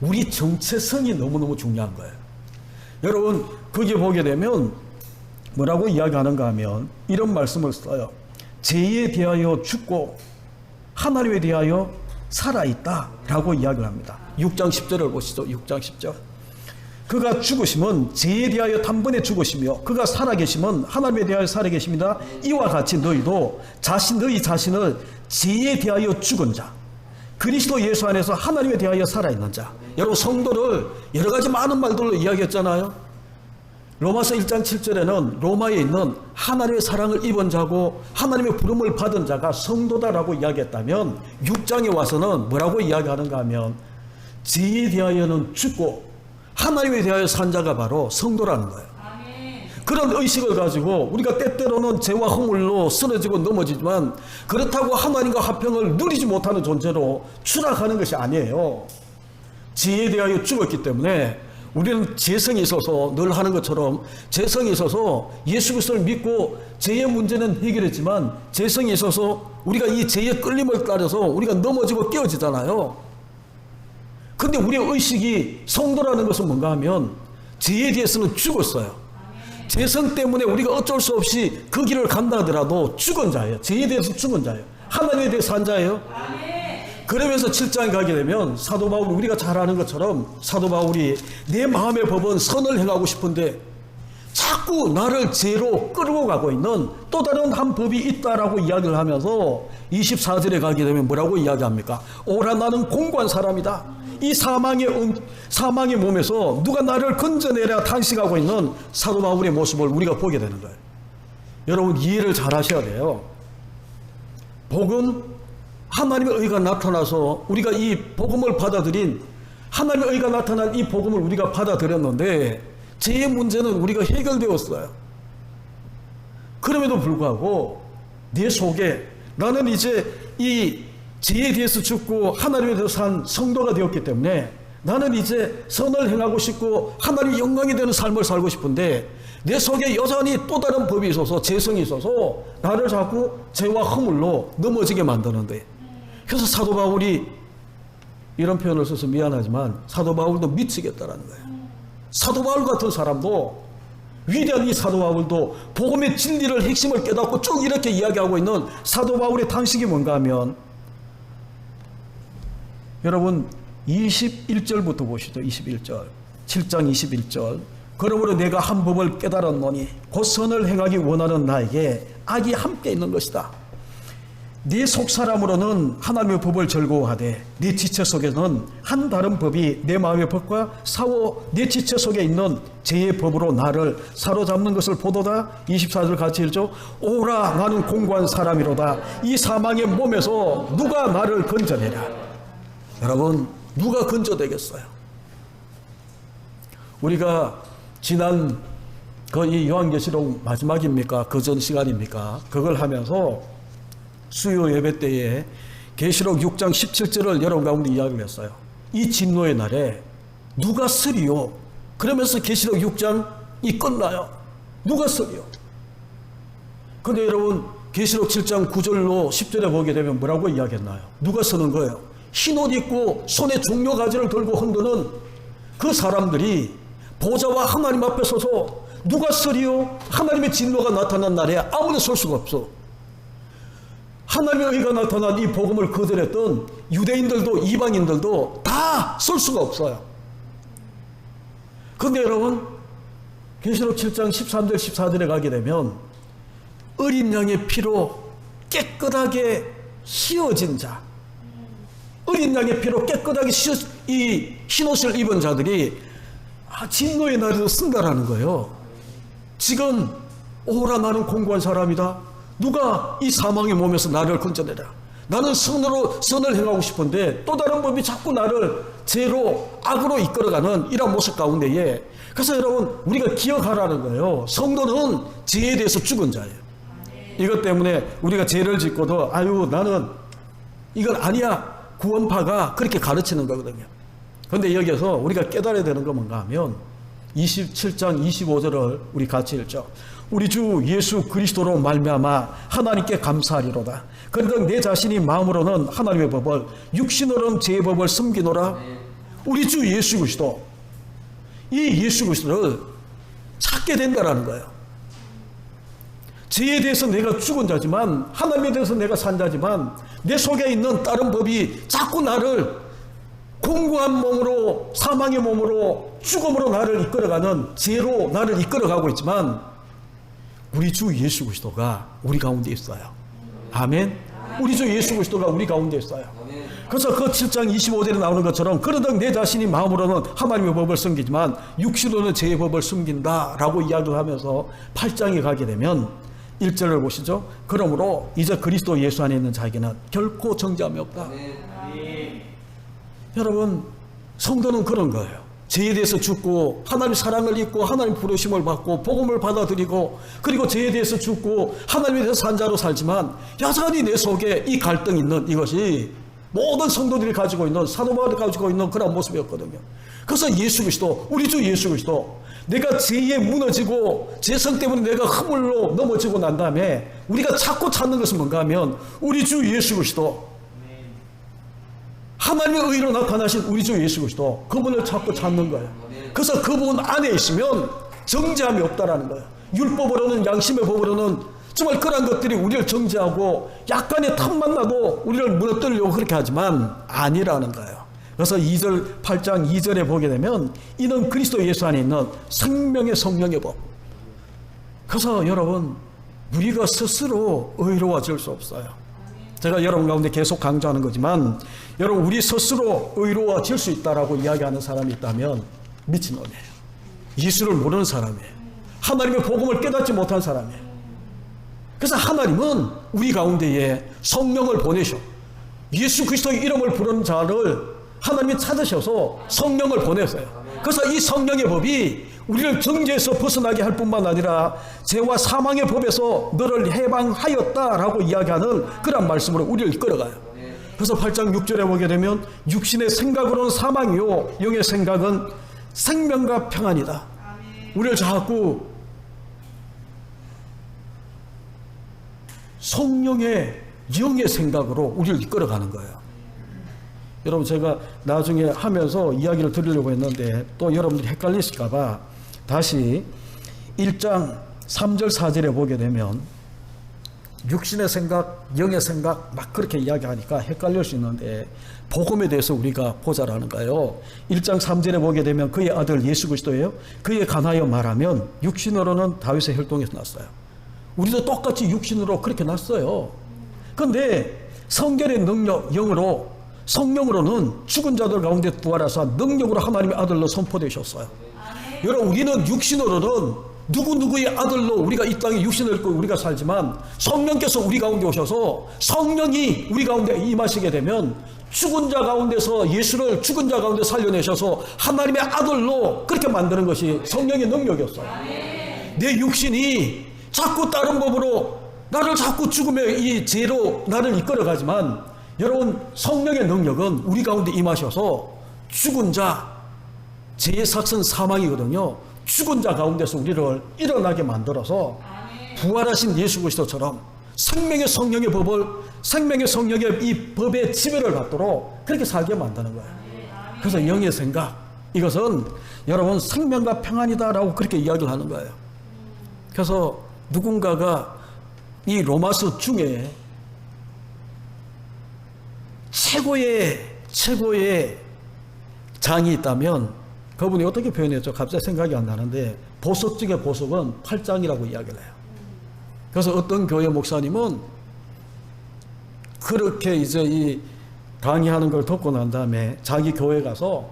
우리 정체성이 너무너무 중요한 거예요. 여러분 거기에 보게 되면 뭐라고 이야기하는가 하면 이런 말씀을 써요. 죄에 대하여 죽고 하나님에 대하여 살아있다 라고 이야기를 합니다. 6장 10절을 보시죠. 6장 10절. 그가 죽으심은 죄에 대하여 단번에 죽으시며 그가 살아계심은 하나님에 대하여 살아계십니다. 이와 같이 너희도 너희 자신을 죄에 대하여 죽은 자, 그리스도 예수 안에서 하나님에 대하여 살아있는 자. 여러분 성도를 여러 가지 많은 말들로 이야기했잖아요. 로마서 1장 7절에는 로마에 있는 하나님의 사랑을 입은 자고 하나님의 부름을 받은 자가 성도다라고 이야기했다면 6장에 와서는 뭐라고 이야기하는가 하면 죄에 대하여는 죽고 하나님에 대하여 산 자가 바로 성도라는 거예요. 그런 의식을 가지고 우리가 때때로는 죄와 허물로 쓰러지고 넘어지지만 그렇다고 하나님과 화평을 누리지 못하는 존재로 추락하는 것이 아니에요. 죄에 대하여 죽었기 때문에 우리는 죄성이 있어서 늘 하는 것처럼 죄성이 있어서 예수 그리스도를 믿고 죄의 문제는 해결했지만 죄성이 있어서 우리가 이 죄의 끌림을 따라서 우리가 넘어지고 깨어지잖아요. 근데 우리의 의식이 성도라는 것은 뭔가 하면 죄에 대해서는 죽었어요. 죄성 때문에 우리가 어쩔 수 없이 그 길을 간다 하더라도 죽은 자예요. 죄에 대해서 죽은 자예요. 하나님에 대해서 산 자예요. 그러면서 7장에 가게 되면 사도 바울이 우리가 잘 아는 것처럼 사도 바울이 내 마음의 법은 선을 행하고 싶은데 자꾸 나를 죄로 끌고 가고 있는 또 다른 한 법이 있다라고 이야기를 하면서 24절에 가게 되면 뭐라고 이야기합니까? 오라 나는 공고한 사람이다. 이 사망의 몸에서 누가 나를 건져내랴 탄식하고 있는 사도 바울의 모습을 우리가 보게 되는 거예요. 여러분 이해를 잘 하셔야 돼요. 복음, 하나님의 의가 나타나서 우리가 이 복음을 받아들인 하나님의 의가 나타난 이 복음을 우리가 받아들였는데 죄의 문제는 우리가 해결되었어요. 그럼에도 불구하고 내 속에 나는 이제 이 죄에 대해서 죽고 하나님에 대해서 산 성도가 되었기 때문에 나는 이제 선을 행하고 싶고 하나님의 영광이 되는 삶을 살고 싶은데 내 속에 여전히 또 다른 법이 있어서 죄성이 있어서 나를 자꾸 죄와 허물로 넘어지게 만드는데 그래서 사도 바울이 이런 표현을 써서 미안하지만 사도 바울도 미치겠다라는 거예요. 사도 바울 같은 사람도 위대한 이 사도 바울도 복음의 진리를 핵심을 깨닫고 쭉 이렇게 이야기하고 있는 사도 바울의 탄식이 뭔가 하면 여러분 21절부터 보시죠. 21절 7장 21절 그러므로 내가 한 법을 깨달았노니 곧 선을 행하기 원하는 나에게 악이 함께 있는 것이다. 네 속사람으로는 하나님의 법을 즐거워하되 네 지체 속에는 한 다른 법이 내 마음의 법과 싸워 내 지체 속에 있는 죄의 법으로 나를 사로잡는 것을 보도다. 24절 같이 읽죠. 오라 나는 공고한 사람이로다. 이 사망의 몸에서 누가 나를 건져내랴. 여러분 누가 건져내겠어요? 우리가 지난 이 요한계시록 마지막입니까? 그 전 시간입니까? 그걸 하면서 수요 예배 때에 계시록 6장 17절을 여러분 가운데 이야기를 했어요. 이 진노의 날에 누가 쓰리요? 그러면서 계시록 6장이 끝나요. 누가 쓰리요? 근데 여러분 계시록 7장 9절로 10절에 보게 되면 뭐라고 이야기했나요? 누가 쓰는 거예요? 흰옷 입고 손에 종려 가지를 들고 흔드는 그 사람들이 보좌와 하나님 앞에 서서 누가 쓰리요? 하나님의 진노가 나타난 날에 아무도 설 수가 없어. 하나님의 의가 나타난 이 복음을 거절했던 유대인들도 이방인들도 다 설 수가 없어요. 그런데 여러분 계시록 7장 13절 14절에 가게 되면 어린 양의 피로 깨끗하게 휘어진 자, 어린 양의 피로 깨끗하게 이 흰옷을 입은 자들이 진노의 날에도 쓴다라는 거예요. 지금 오라 나는 공고한 사람이다. 누가 이 사망의 몸에서 나를 건져내라. 나는 선을 행하고 싶은데 또 다른 법이 자꾸 나를 죄로 악으로 이끌어가는 이런 모습 가운데에 그래서 여러분 우리가 기억하라는 거예요. 성도는 죄에 대해서 죽은 자예요. 이것 때문에 우리가 죄를 짓고도 아유 나는 이건 아니야. 구원파가 그렇게 가르치는 거거든요. 그런데 여기서 우리가 깨달아야 되는 건 뭔가 하면 27장 25절을 우리 같이 읽죠. 우리 주 예수 그리스도로 말미암아 하나님께 감사하리로다. 그러나 내 자신이 마음으로는 하나님의 법을 육신으로는 죄의 법을 숨기노라. 우리 주 예수 그리스도 이 예수 그리스도를 찾게 된다라는 거예요. 죄에 대해서 내가 죽은 자지만 하나님에 대해서 내가 산 자지만 내 속에 있는 다른 법이 자꾸 나를 공고한 몸으로 사망의 몸으로 죽음으로 나를 이끌어가는 죄로 나를 이끌어가고 있지만 우리 주 예수 그리스도가 우리 가운데 있어요. 아멘. 우리 주 예수 그리스도가 우리 가운데 있어요. 그래서 그 7장 25절에 나오는 것처럼 그러다 내 자신이 마음으로는 하나님의 법을 숨기지만 육신으로는 죄의 법을 숨긴다라고 이야기를 하면서 8장에 가게 되면 1절을 보시죠. 그러므로 이제 그리스도 예수 안에 있는 자에게는 결코 정죄함이 없다. 여러분 성도는 그런 거예요. 죄에 대해서 죽고 하나님 사랑을 잊고 하나님 부르심을 받고 복음을 받아들이고 그리고 죄에 대해서 죽고 하나님에 대해서 산 자로 살지만 여전히 내 속에 이 갈등이 있는 이것이 모든 성도들이 가지고 있는 사도 바울이 가지고 있는 그런 모습이었거든요. 그래서 예수 그리스도, 우리 주 예수 그리스도, 내가 죄에 무너지고 죄성 때문에 내가 허물로 넘어지고 난 다음에 우리가 찾고 찾는 것은 뭔가 하면 우리 주 예수 그리스도, 하나님의 의로 나타나신 우리 주 예수 그리스도, 그분을 찾고 찾는 거예요. 그래서 그분 안에 있으면 정죄함이 없다라는 거예요. 율법으로는, 양심의 법으로는 정말 그런 것들이 우리를 정죄하고 약간의 틈만 나도 우리를 무너뜨리려고 그렇게 하지만 아니라는 거예요. 그래서 8장 2절에 보게 되면 이는 그리스도 예수 안에 있는 생명의 성령의 법. 그래서 여러분, 우리가 스스로 의로워질 수 없어요. 제가 여러분 가운데 계속 강조하는 거지만 여러분, 우리 스스로 의로워질 수 있다라고 이야기하는 사람이 있다면 미친놈이에요. 예수를 모르는 사람이에요. 하나님의 복음을 깨닫지 못한 사람이에요. 그래서 하나님은 우리 가운데에 성령을 보내셔. 예수 그리스도의 이름을 부르는 자를 하나님이 찾으셔서 성령을 보내세요. 그래서 이 성령의 법이 우리를 정죄에서 벗어나게 할 뿐만 아니라 죄와 사망의 법에서 너를 해방하였다라고 이야기하는 그런 말씀으로 우리를 이끌어가요. 그래서 8장 6절에 보게 되면 육신의 생각으로는 사망이요 영의 생각은 생명과 평안이다. 우리를 자꾸 성령의 영의 생각으로 우리를 이끌어가는 거예요. 여러분, 제가 나중에 하면서 이야기를 드리려고 했는데 또 여러분들이 헷갈리실까 봐 다시 1장 3절 4절에 보게 되면 육신의 생각, 영의 생각 막 그렇게 이야기하니까 헷갈릴 수 있는데 복음에 대해서 우리가 보자라는 거예요. 1장 3절에 보게 되면 그의 아들 예수 그리스도예요. 그에 관하여 말하면 육신으로는 다윗의 혈통에서 났어요. 우리도 똑같이 육신으로 그렇게 났어요. 그런데 성결의 능력, 영으로, 성령으로는 죽은 자들 가운데 부활하사 능력으로 하나님의 아들로 선포되셨어요. 여러분, 우리는 육신으로는 누구누구의 아들로 우리가 이 땅에 육신을 입고 우리가 살지만 성령께서 우리 가운데 오셔서 성령이 우리 가운데 임하시게 되면 죽은 자 가운데서 예수를 죽은 자 가운데 살려내셔서 하나님의 아들로 그렇게 만드는 것이 성령의 능력이었어요. 내 육신이 자꾸 다른 법으로 나를 자꾸 죽음의 이 죄로 나를 이끌어가지만 여러분, 성령의 능력은 우리 가운데 임하셔서 죽은 자, 죄의 삭은 사망이거든요. 죽은 자 가운데서 우리를 일어나게 만들어서 부활하신 예수 그리스도처럼 생명의 성령의 법을, 생명의 성령의 이 법의 지배를 받도록 그렇게 살게 만드는 거예요. 그래서 영의 생각, 이것은 여러분 생명과 평안이다라고 그렇게 이야기를 하는 거예요. 그래서 누군가가 이 로마서 중에 최고의 장이 있다면 그분이 어떻게 표현했죠? 갑자기 생각이 안 나는데 보석 중에 보석은 8장이라고 이야기를 해요. 그래서 어떤 교회 목사님은 그렇게 이제 이 강의하는 걸 듣고 난 다음에 자기 교회 가서,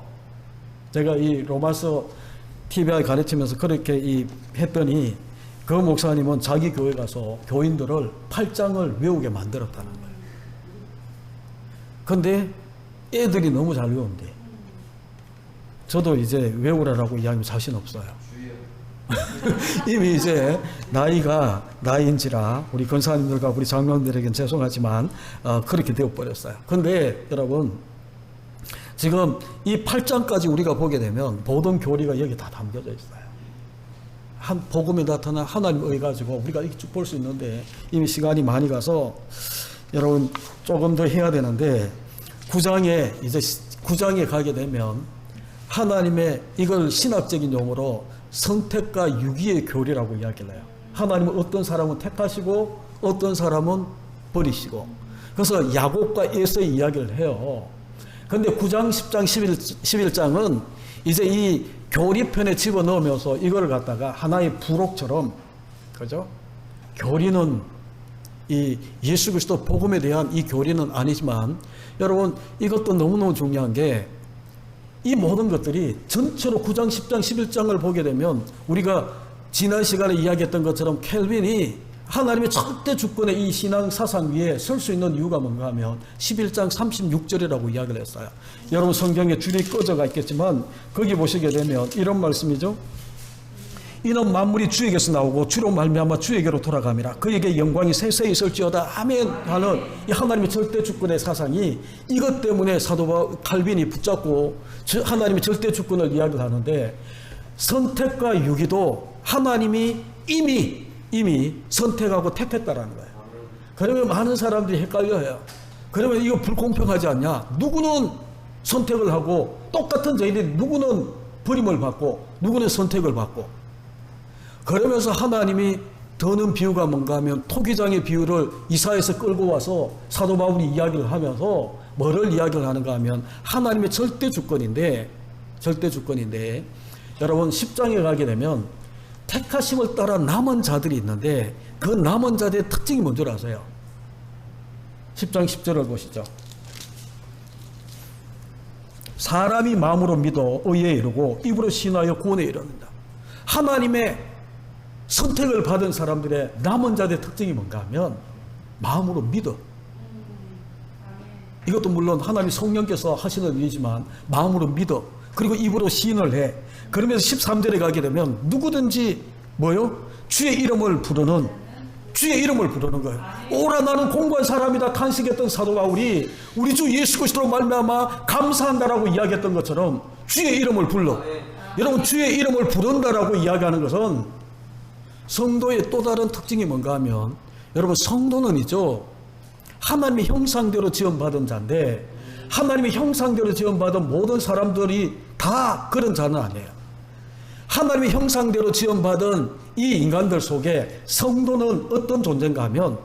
제가 이 로마서 TV에 가르치면서 그렇게 했더니 그 목사님은 자기 교회 가서 교인들을 8장을 외우게 만들었다는 거예요. 근데 애들이 너무 잘 외운대. 저도 이제 외우라라고 이야기하면 자신 없어요. 이미 이제 나이인지라 우리 권사님들과 우리 장로님들에게는 죄송하지만 그렇게 되어버렸어요. 근데 여러분, 지금 이 8장까지 우리가 보게 되면 모든 교리가 여기 다 담겨져 있어요. 한 복음에 나타난 하나님의 의 가지고 우리가 이렇게 쭉 볼 수 있는데 이미 시간이 많이 가서 여러분 조금 더 해야 되는데 9장에 가게 되면 하나님의, 이걸 신학적인 용어로 선택과 유기의 교리라고 이야기를 해요. 하나님은 어떤 사람은 택하시고 어떤 사람은 버리시고, 그래서 야곱과 에서의 이야기를 해요. 근데 9장, 10장, 11장은 이제 이 교리편에 집어넣으면서 이걸 갖다가 하나의 부록처럼, 그죠? 교리는 이 예수 그리스도 복음에 대한 이 교리는 아니지만 여러분, 이것도 너무너무 중요한 게 이 모든 것들이 전체로 9장, 10장, 11장을 보게 되면 우리가 지난 시간에 이야기했던 것처럼 켈빈이 하나님의 절대 주권의 이 신앙 사상 위에 설 수 있는 이유가 뭔가 하면 11장 36절이라고 이야기를 했어요. 여러분 성경에 줄이 꺼져가 있겠지만 거기 보시게 되면 이런 말씀이죠. 이는 만물이 주에게서 나오고 주로 말미암아 주에게로 돌아감이라. 그에게 영광이 세세히 있을지어다. 아멘 하는 이 하나님의 절대 주권의 사상이 이것 때문에 사도 칼빈이 붙잡고 하나님의 절대 주권을 이야기를 하는데, 선택과 유기도 하나님이 이미 선택하고 택했다라는 거예요. 그러면 많은 사람들이 헷갈려요. 그러면 이거 불공평하지 않냐? 누구는 선택을 하고 똑같은 저희들이 누구는 버림을 받고 누구는 선택을 받고, 그러면서 하나님이 더는 비유가 뭔가 하면 토기장의 비유를 이사야에서 끌고 와서 사도 바울이 이야기를 하면서 뭐를 이야기를 하는가 하면 하나님의 절대 주권인데 여러분 10장에 가게 되면 택하심을 따라 남은 자들이 있는데 그 남은 자들의 특징이 뭔지 아세요? 10장 10절을 보시죠. 사람이 마음으로 믿어 의에 이르고 입으로 신하여 구원에 이르는다. 하나님의 선택을 받은 사람들의 남은 자들의 특징이 뭔가 하면 마음으로 믿어. 이것도 물론 하나님 성령께서 하시는 일이지만 마음으로 믿어. 그리고 입으로 시인을 해. 그러면서 13절에 가게 되면 누구든지 주의 이름을 부르는 거예요. 오라 나는 공고한 사람이다 탄식했던 사도 바울이 우리 주 예수 그리스도로 말미암아 감사한다라고 이야기했던 것처럼 주의 이름을 불러. 여러분 주의 이름을 부른다라고 이야기하는 것은 성도의 또 다른 특징이 뭔가 하면, 여러분 성도는 하나님의 형상대로 지음받은 자인데 하나님의 형상대로 지음받은 모든 사람들이 다 그런 자는 아니에요. 하나님의 형상대로 지음받은 이 인간들 속에 성도는 어떤 존재인가 하면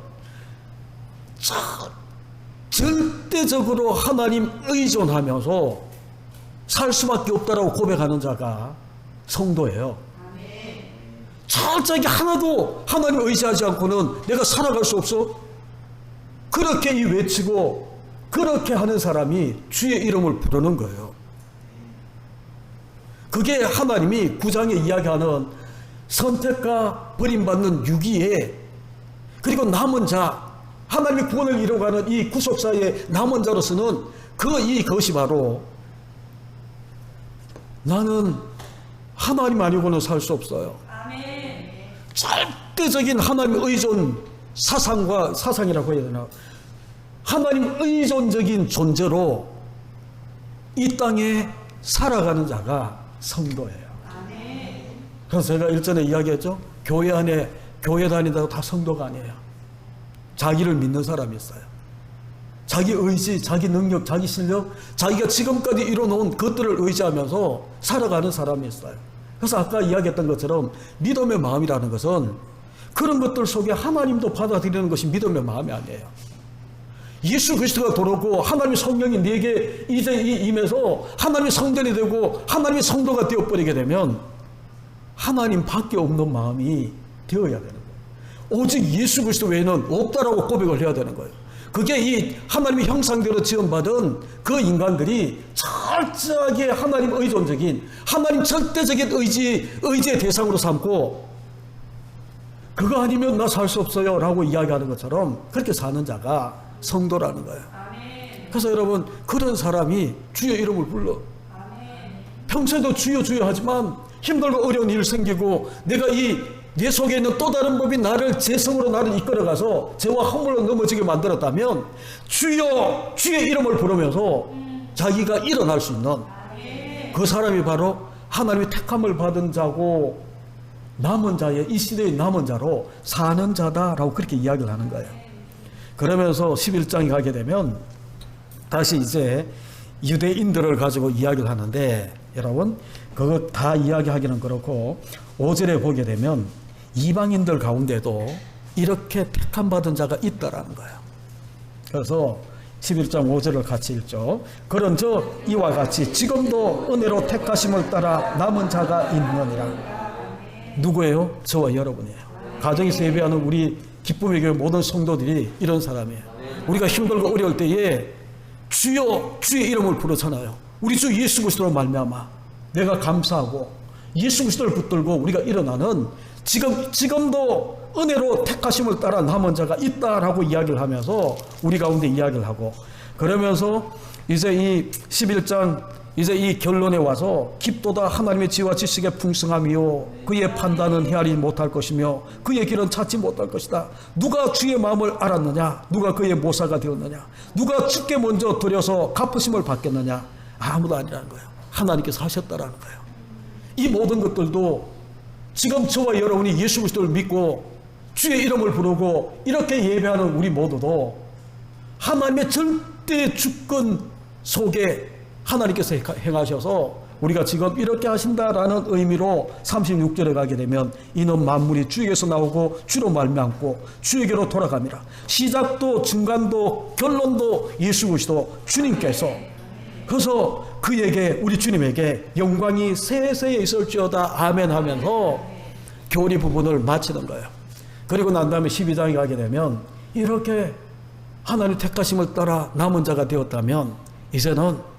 절대적으로 하나님 의존하면서 살 수밖에 없다라고 고백하는 자가 성도예요. 철저하게 하나도 하나님 의지하지 않고는 내가 살아갈 수 없어. 그렇게 외치고 그렇게 하는 사람이 주의 이름을 부르는 거예요. 그게 하나님이 9장에 이야기하는 선택과 버림받는 유기에, 그리고 남은 자, 하나님의 구원을 이루어가는 이 구속사의 남은 자로서는 그것이 바로 나는 하나님 아니고는 살 수 없어요. 절대적인 하나님 의존 사상이라고 해야 되나, 하나님 의존적인 존재로 이 땅에 살아가는 자가 성도예요. 그래서 제가 일전에 이야기했죠. 교회 다닌다고 다 성도가 아니에요. 자기를 믿는 사람이 있어요. 자기 의지, 자기 능력, 자기 실력, 자기가 지금까지 이뤄놓은 것들을 의지하면서 살아가는 사람이 있어요. 그래서 아까 이야기했던 것처럼 믿음의 마음이라는 것은 그런 것들 속에 하나님도 받아들이는 것이 믿음의 마음이 아니에요. 예수 그리스도가 돌아오고 하나님의 성령이 내게 이제 임해서 하나님의 성전이 되고 하나님의 성도가 되어버리게 되면 하나님 밖에 없는 마음이 되어야 되는 거예요. 오직 예수 그리스도 외에는 없다라고 고백을 해야 되는 거예요. 그게 이 하나님의 형상대로 지음받은 그 인간들이 철저하게 하나님 의존적인, 하나님 절대적인 의지의 대상으로 삼고 그거 아니면 나 살 수 없어요 라고 이야기하는 것처럼 그렇게 사는 자가 성도라는 거예요. 그래서 여러분 그런 사람이 주의 이름을 불러. 평소에도 주여 주여 하지만 힘들고 어려운 일 생기고 내가 내 속에 있는 또 다른 법이 재성으로 나를 이끌어가서 죄와 허물로 넘어지게 만들었다면 주여 주의 이름을 부르면서 자기가 일어날 수 있는 그 사람이 바로 하나님의 택함을 받은 자고 남은 자의 이 시대의 남은 자로 사는 자다라고 그렇게 이야기를 하는 거예요. 그러면서 11장에 가게 되면 다시 이제 유대인들을 가지고 이야기를 하는데, 여러분 그거 다 이야기하기는 그렇고 5절에 보게 되면 이방인들 가운데도 이렇게 택함 받은 자가 있다라는 거예요. 그래서 11장 5절을 같이 읽죠. 그런즉 이와 같이 지금도 은혜로 택하심을 따라 남은 자가 있느니라. 누구예요? 저와 여러분이에요. 가정에서 예배하는 우리 기쁨의 교회 모든 성도들이 이런 사람이에요. 우리가 힘들고 어려울 때에 주여 주의 이름을 부르잖아요. 우리 주 예수 그리스도로 말미암아 내가 감사하고 예수 그리스도를 붙들고 우리가 일어나는 지금도 은혜로 택하심을 따라 남은 자가 있다라고 이야기를 하면서 우리 가운데 이야기를 하고, 그러면서 이제 이 11장 이제 이 결론에 와서 깊도다 하나님의 지혜와 지식의 풍성함이요 그의 판단은 헤아리지 못할 것이며 그의 길은 찾지 못할 것이다. 누가 주의 마음을 알았느냐? 누가 그의 모사가 되었느냐? 누가 주께 먼저 드려서 갚으심을 받겠느냐? 아무도 아니라는 거예요. 하나님께서 하셨다라는 거예요. 이 모든 것들도 지금 저와 여러분이 예수 그리스도를 믿고 주의 이름을 부르고 이렇게 예배하는 우리 모두도 하나님의 절대 주권 속에 하나님께서 행하셔서 우리가 지금 이렇게 하신다라는 의미로 36절에 가게 되면 이는 만물이 주에게서 나오고 주로 말미암고 주에게로 돌아갑니다. 시작도 중간도 결론도 예수 그리스도 주님께서, 그래서 그에게, 우리 주님에게 영광이 세세에 있을지어다 아멘 하면서 교리 부분을 마치는 거예요. 그리고 난 다음에 12장에 가게 되면 이렇게 하나님 택하심을 따라 남은 자가 되었다면 이제는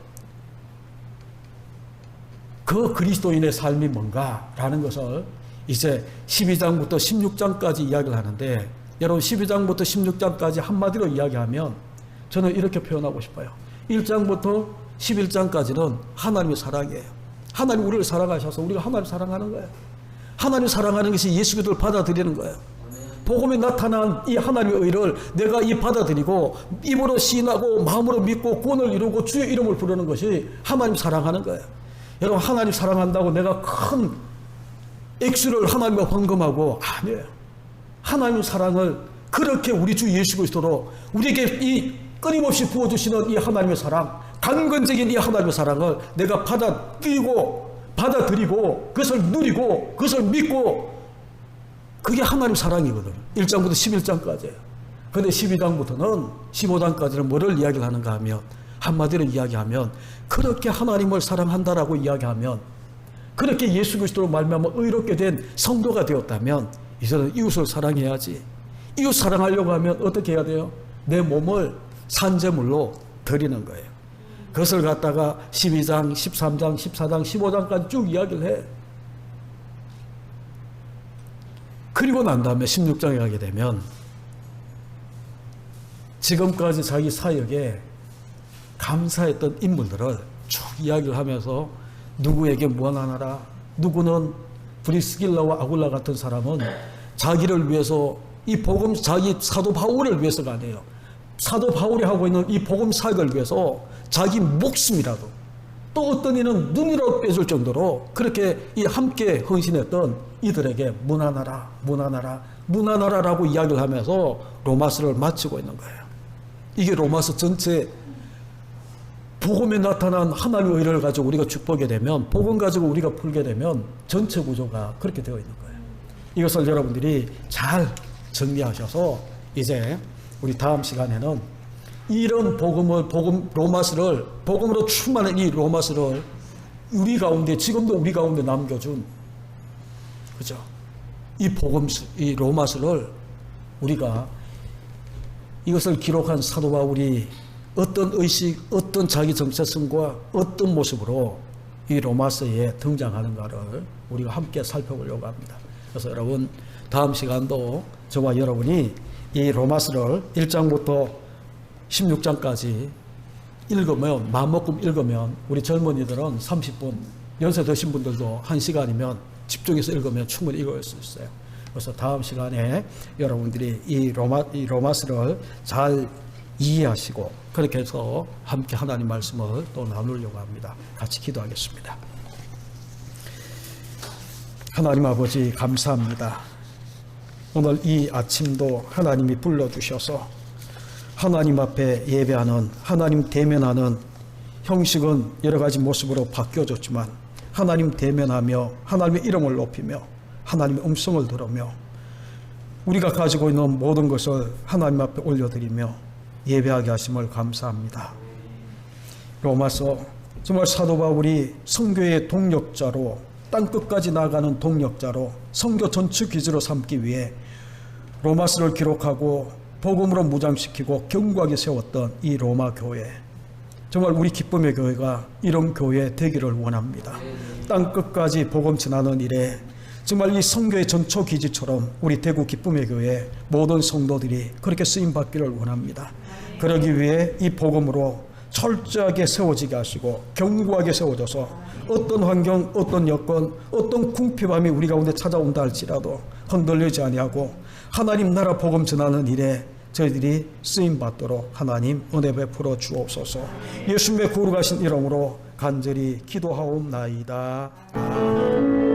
그 그리스도인의 삶이 뭔가라는 것을 이제 12장부터 16장까지 이야기를 하는데, 여러분 12장부터 16장까지 한마디로 이야기하면 저는 이렇게 표현하고 싶어요. 1장부터 11장까지는 하나님의 사랑이에요. 하나님 우리를 사랑하셔서 우리가 하나님을 사랑하는 거예요. 하나님 사랑하는 것이 예수 그리스도를 받아들이는 거예요. 복음에 나타난 이 하나님의 의를 내가 이 받아들이고 입으로 시인하고 마음으로 믿고 구원을 이루고 주의 이름을 부르는 것이 하나님 사랑하는 거예요. 여러분 하나님 사랑한다고 내가 큰 액수를 하나님과 헌금하고, 아니에요. 하나님 사랑을 그렇게 우리 주 예수 그리스도로 우리에게 이 끊임없이 부어주시는 이 하나님의 사랑, 강건적인 이 하나님의 사랑을 내가 받아들이고 그것을 누리고 그것을 믿고, 그게 하나님 사랑이거든요. 1장부터 11장까지예요. 그런데 12장부터는 15장까지는 뭐를 이야기를 하는가 하면, 한마디로 이야기하면 그렇게 하나님을 사랑한다라고 이야기하면, 그렇게 예수 그리스도로 말미암아 의롭게 된 성도가 되었다면 이제는 이웃을 사랑해야지. 이웃 사랑하려고 하면 어떻게 해야 돼요? 내 몸을 산제물로 드리는 거예요. 그것을 갖다가 12장, 13장, 14장, 15장까지 쭉 이야기를 해. 그리고 난 다음에 16장에 가게 되면 지금까지 자기 사역에 감사했던 인물들을 쭉 이야기를 하면서, 누구에게 무한하나라, 누구는 브리스길라와 아굴라 같은 사람은 자기를 위해서 이 복음, 자기 사도 바울을 위해서가 아니에요. 사도 바울이 하고 있는 이 복음 사역을 위해서 자기 목숨이라도, 또 어떤 이는 눈이라도 빼줄 정도로 그렇게 이 함께 헌신했던 이들에게 무난하라, 무난하라, 무난하라라고 이야기를 하면서 로마서를 마치고 있는 거예요. 이게 로마서 전체 복음에 나타난 하나님의 의를 가지고 우리가 축복하게 되면, 복음 가지고 우리가 풀게 되면 전체 구조가 그렇게 되어 있는 거예요. 이것을 여러분들이 잘 정리하셔서 이제 우리 다음 시간에는 이런 로마서를, 복음으로 충만한 이 로마서를 우리 가운데, 지금도 우리 가운데 남겨준, 그죠? 이 로마서를 우리가, 이것을 기록한 사도 바울이 어떤 의식, 어떤 자기 정체성과 어떤 모습으로 이 로마서에 등장하는가를 우리가 함께 살펴보려고 합니다. 그래서 여러분 다음 시간도 저와 여러분이 이 로마서를 1장부터 16장까지 읽으면, 마음먹고 읽으면 우리 젊은이들은 30분, 연세 드신 분들도 1시간이면 집중해서 읽으면 충분히 읽을 수 있어요. 그래서 다음 시간에 여러분들이 이 로마서를 잘 이해하시고 그렇게 해서 함께 하나님 말씀을 또 나누려고 합니다. 같이 기도하겠습니다. 하나님 아버지 감사합니다. 오늘 이 아침도 하나님이 불러주셔서 하나님 앞에 예배하는, 하나님 대면하는 형식은 여러 가지 모습으로 바뀌어졌지만 하나님 대면하며 하나님의 이름을 높이며 하나님의 음성을 들으며 우리가 가지고 있는 모든 것을 하나님 앞에 올려드리며 예배하게 하심을 감사합니다. 로마서 정말 사도 바울이 선교의 동력자로, 땅끝까지 나가는 동력자로, 선교 전체 기지로 삼기 위해 로마서를 기록하고 복음으로 무장시키고 견고하게 세웠던 이 로마 교회, 정말 우리 기쁨의 교회가 이런 교회 되기를 원합니다. 땅끝까지 복음 전하는 일에 정말 이 성교의 전초 기지처럼 우리 대구 기쁨의 교회 모든 성도들이 그렇게 쓰임 받기를 원합니다. 그러기 위해 이 복음으로 철저하게 세워지게 하시고 견고하게 세워져서 어떤 환경, 어떤 여건, 어떤 궁핍함이 우리 가운데 찾아온다 할지라도 흔들리지 아니하고 하나님 나라 복음 전하는 일에 저희들이 쓰임 받도록 하나님 은혜 베풀어 주옵소서. 예수님의 거룩하신 이름으로 간절히 기도하옵나이다. 아멘.